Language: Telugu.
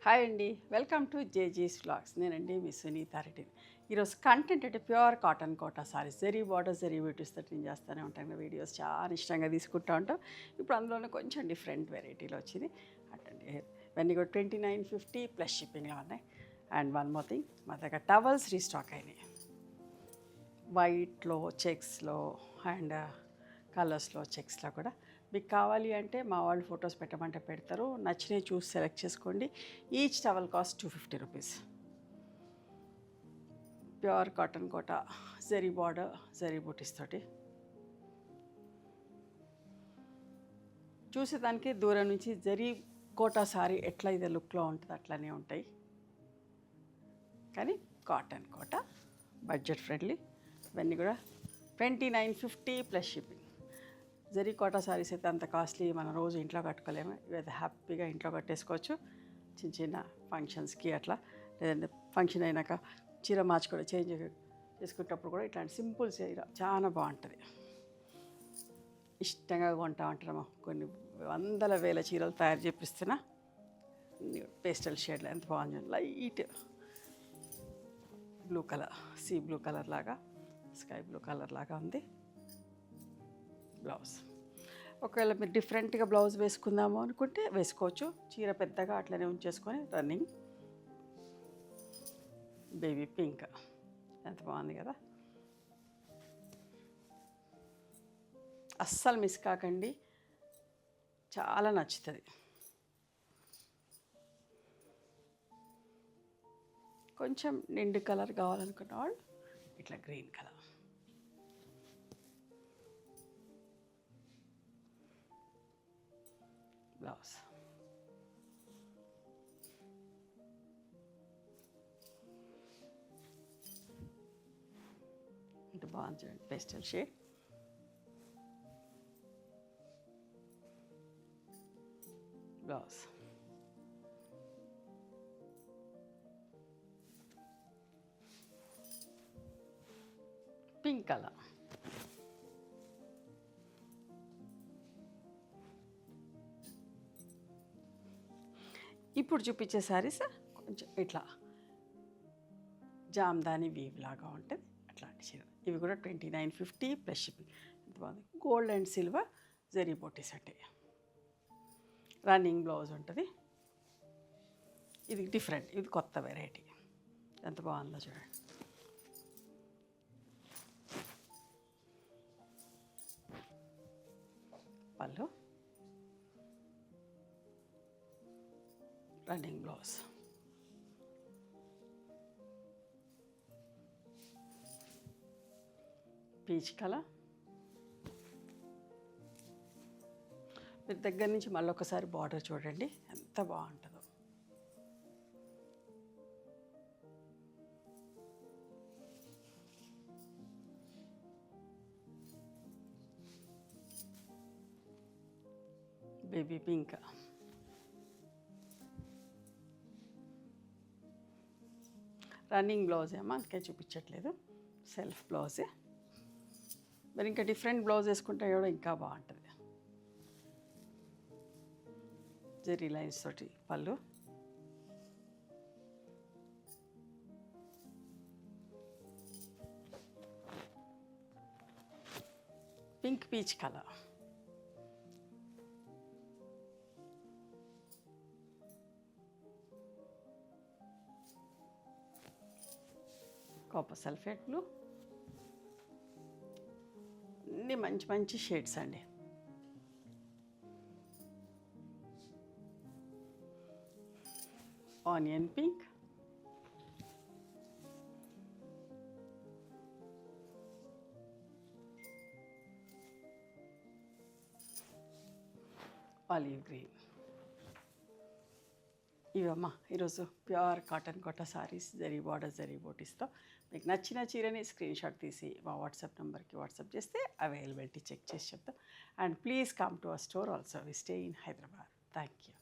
హాయ్ అండి, వెల్కమ్ టు జేజీస్ వ్లాగ్స్. నేనండి మీ సునీత రెడ్డి. ఈరోజు కంటెంట్ అంటే pure cotton Kota saris, zari border zari బ్యూటీస్తో నేను చేస్తూనే ఉంటాను వీడియోస్, చాలా ఇష్టంగా తీసుకుంటూ ఉంటాం. ఇప్పుడు అందులోనే కొంచెం డిఫరెంట్ వెరైటీలో వచ్చింది అట్టండి. ఇవన్నీ కూడా 2950 ప్లస్ షిప్పింగ్లో ఉన్నాయి. అండ్ వన్ మోర్ థింగ్, మా దగ్గర టవల్స్ రీస్టాక్ అయినాయి. వైట్లో, చెక్స్లో అండ్ కలర్స్లో, చెక్స్లో కూడా మీకు కావాలి అంటే మా వాళ్ళు ఫొటోస్ పెట్టమంటే పెడతారు. నచ్చినవి చూసి సెలెక్ట్ చేసుకోండి. Each towel cost 250 rupees. Pure cotton Kota, zari border, zari butis తోటి. చూసేదానికి దూరం నుంచి జరీ కోటా సారీ ఎట్లా ఇదే లుక్లో ఉంటుంది అట్లానే ఉంటాయి, కానీ కాటన్ కోట, బడ్జెట్ ఫ్రెండ్లీ. ఇవన్నీ కూడా 2950 ప్లస్ షిప్పింగ్. జరీ కోటా సారీస్ అయితే అంత కాస్ట్లీ మనం రోజు ఇంట్లో కట్టుకోలేము. ఇవైతే హ్యాపీగా ఇంట్లో కట్టేసుకోవచ్చు. చిన్న చిన్న ఫంక్షన్స్కి అట్లా, లేదంటే ఫంక్షన్ అయినాక చీర మార్చి కూడా చేంజ్ చేసుకునేటప్పుడు కూడా ఇట్లాంటి సింపుల్ చీర చాలా బాగుంటుంది. ఇష్టంగా కొంటా ఉంటాము. కొన్ని వందల వేల చీరలు తయారు చేపిస్తున్నా. పేస్టల్ షేడ్లో ఎంత బాగుంది, light blue colour, sea blue colour లాగా, స్కై బ్లూ కలర్ లాగా ఉంది బ్లౌజ్. ఒకవేళ మీరు డిఫరెంట్గా బ్లౌజ్ వేసుకుందాము అనుకుంటే వేసుకోవచ్చు. చీర పెద్దగా అట్లనే ఉంచేసుకొని రన్నింగ్ బేబీ పింక్, ఎంత బాగుంది కదా. అస్సలు మిస్ కాకండి, చాలా నచ్చుతుంది. కొంచెం నిండు కలర్ కావాలనుకున్న వాళ్ళు ఇట్లా గ్రీన్ కలర్. బ్లౌజ్ ఇంత బాగుంది చూడండి, pastel shade. Blouse pink colour. ఇప్పుడు చూపించే శారీస్ కొంచెం ఇట్లా జామ్దాని వీవ్ లాగా ఉంటుంది అట్లాంటి చీర. ఇవి కూడా 2950 ప్లస్ షిప్పింగ్. ఎంత బాగుంది, గోల్డ్ అండ్ సిల్వర్ జరీ బోటీస్ అంటే. రన్నింగ్ బ్లౌజ్ ఉంటుంది. ఇది డిఫరెంట్, ఇది కొత్త వెరైటీ. ఎంత బాగుందో చూడండి. పళ్ళు, రన్నింగ్ బ్లౌజ్. Peach colour. మీరు దగ్గర నుంచి మళ్ళీ ఒకసారి బార్డర్ చూడండి ఎంత బాగుంటుందో. Baby pink. రన్నింగ్ బ్లౌజ్ ఏమో అందుకే చూపించట్లేదు, సెల్ఫ్ బ్లౌజే. మరి ఇంకా డిఫరెంట్ బ్లౌజ్ వేసుకుంటే కూడా ఇంకా బాగుంటుంది. జెరీ లైన్స్ తోటి పళ్ళు, pink peach colour. Copper sulphate blue. అన్నీ మంచి మంచి షేడ్స్ అండి. Onion pink, olive green. ఇవమ్మా ఈరోజు pure cotton Kota saris, zari border zari బోటీస్తో. మీకు నచ్చిన చీరని స్క్రీన్ షాట్ తీసి మా వాట్సాప్ నెంబర్కి వాట్సాప్ చేస్తే అవైలబిలిటీ చెక్ చేసి చెప్తాం. And please come to our store also. We stay in Hyderabad. Thank you.